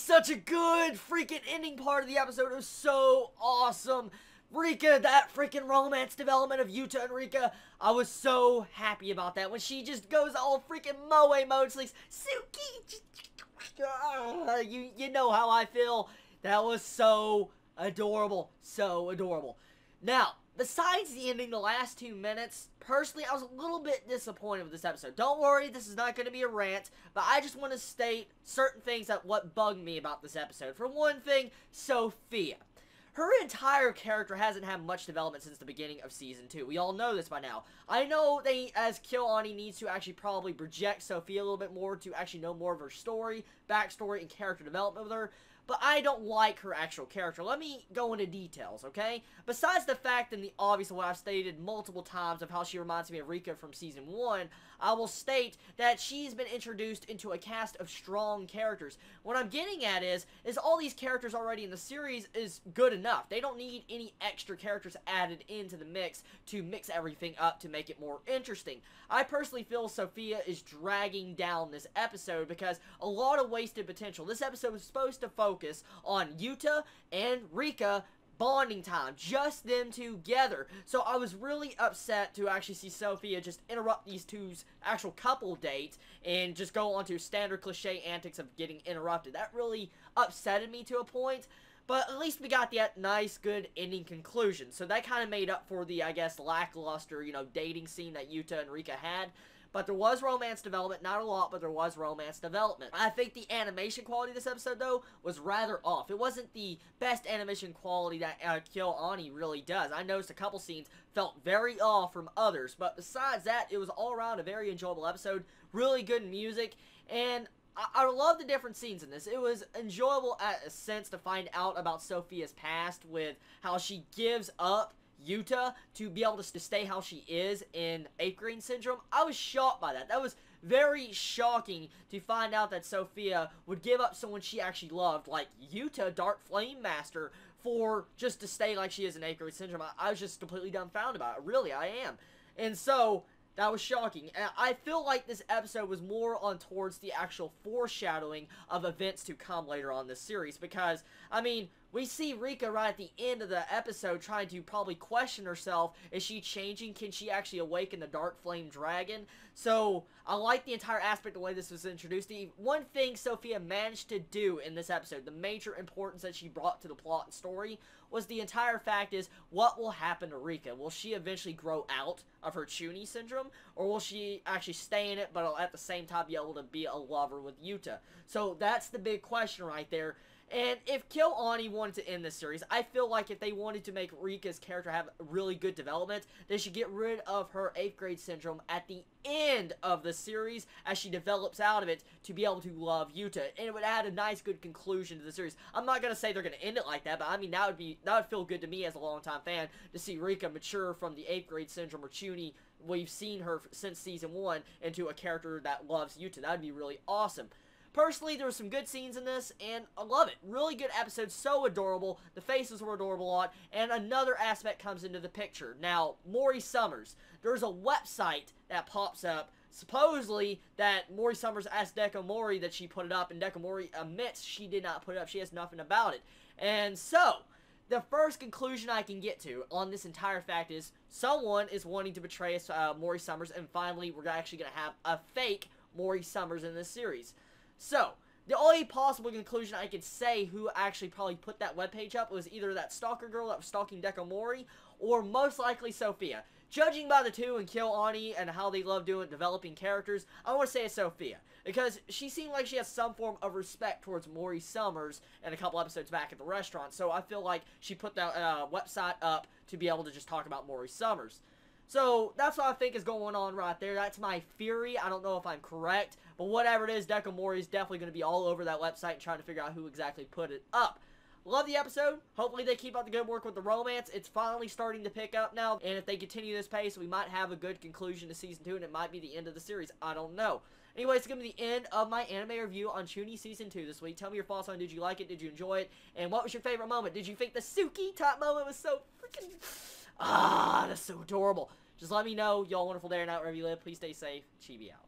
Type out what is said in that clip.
such a good freaking ending part of the episode. It was so awesome. Rikka, that freaking romance development of Yuta and Rikka, I was so happy about that. When she just goes all freaking moe mode, she's like, Suki, you know how I feel. That was so adorable, so adorable. Now, besides the ending, the last 2 minutes, personally, I was a little bit disappointed with this episode. Don't worry, this is not going to be a rant, but I just want to state certain things that what bugged me about this episode. For one thing, Sophia. Her entire character hasn't had much development since the beginning of Season 2. We all know this by now. I know they, as Kyoani, needs to actually probably project Sophia a little bit more to actually know more of her story, backstory, and character development with her. But I don't like her actual character. Let me go into details, okay? Besides the fact and the obvious of what I've stated multiple times of how she reminds me of Rikka from Season 1, I will state that she's been introduced into a cast of strong characters. What I'm getting at is all these characters already in the series is good enough. They don't need any extra characters added into the mix to mix everything up to make it more interesting. I personally feel Sophia is dragging down this episode because a lot of wasted potential. This episode was supposed to focus on Yuta and Rikka bonding time, just them together. So I was really upset to actually see Sophia just interrupt these two's actual couple date and just go on to standard cliche antics of getting interrupted. That really upsetted me to a point. But at least we got that nice, good ending conclusion. So that kind of made up for the, I guess, lackluster, dating scene that Yuta and Rikka had. But there was romance development. Not a lot, but there was romance development. I think the animation quality of this episode, though, was rather off. It wasn't the best animation quality that Kyoani really does. I noticed a couple scenes felt very off from others. But besides that, it was all around a very enjoyable episode. Really good music. And I love the different scenes in this. It was enjoyable at a sense to find out about Sophia's past with how she gives up Yuta to be able to stay how she is in 8th grade syndrome. I was shocked by that. That was very shocking to find out that Sophia would give up someone she actually loved, like Yuta, Dark Flame Master, for just to stay like she is in 8th grade syndrome. I was just completely dumbfounded by it. Really, I am. And so that was shocking. And I feel like this episode was more on towards the actual foreshadowing of events to come later on this series. Because, I mean, we see Rikka right at the end of the episode trying to probably question herself. Is she changing? Can she actually awaken the Dark Flame Dragon? So, I like the entire aspect of the way this was introduced. The one thing Sophia managed to do in this episode, the major importance that she brought to the plot and story, was the entire fact is, what will happen to Rikka? Will she eventually grow out of her Chuunibyou syndrome? Or will she actually stay in it, but at the same time be able to be a lover with Yuta? So, that's the big question right there. And if Kyoani wanted to end this series, I feel like if they wanted to make Rikka's character have really good development, they should get rid of her 8th grade syndrome at the end of the series as she develops out of it to be able to love Yuta. And it would add a nice, good conclusion to the series. I'm not going to say they're going to end it like that, but I mean, that would feel good to me as a longtime fan to see Rikka mature from the 8th grade syndrome or Chuunibyou. We've seen her since Season 1 into a character that loves Yuta. That would be really awesome. Personally, there were some good scenes in this, and I love it. Really good episode, so adorable. The faces were adorable a lot, and another aspect comes into the picture. Now, Mori Summers. There's a website that pops up, supposedly, that Mori Summers asked Deco Mori that she put it up, and Deco Mori admits she did not put it up. She has nothing about it. And so, the first conclusion I can get to on this entire fact is someone is wanting to betray us, Mori Summers, and finally, we're actually going to have a fake Mori Summers in this series. So, the only possible conclusion I could say who actually probably put that webpage up was either that stalker girl that was stalking Deco Mori, or most likely Sophia. Judging by the two and Kyoani and how they love developing characters, I want to say it's Sophia. Because she seemed like she has some form of respect towards Mori Summers in a couple episodes back at the restaurant. So I feel like she put that website up to be able to just talk about Mori Summers. So, that's what I think is going on right there. That's my theory. I don't know if I'm correct. But whatever it is, Deco Mori is definitely going to be all over that website trying to figure out who exactly put it up. Love the episode. Hopefully they keep up the good work with the romance. It's finally starting to pick up now. And if they continue this pace, we might have a good conclusion to Season 2. And it might be the end of the series. I don't know. Anyway, it's going to be the end of my anime review on Chuunibyou Season 2 this week. Tell me your thoughts on it. Did you like it? Did you enjoy it? And what was your favorite moment? Did you think the Suki top moment was so freaking... that's so adorable. Just let me know. Y'all wonderful day or night wherever you live. Please stay safe. Chibi out.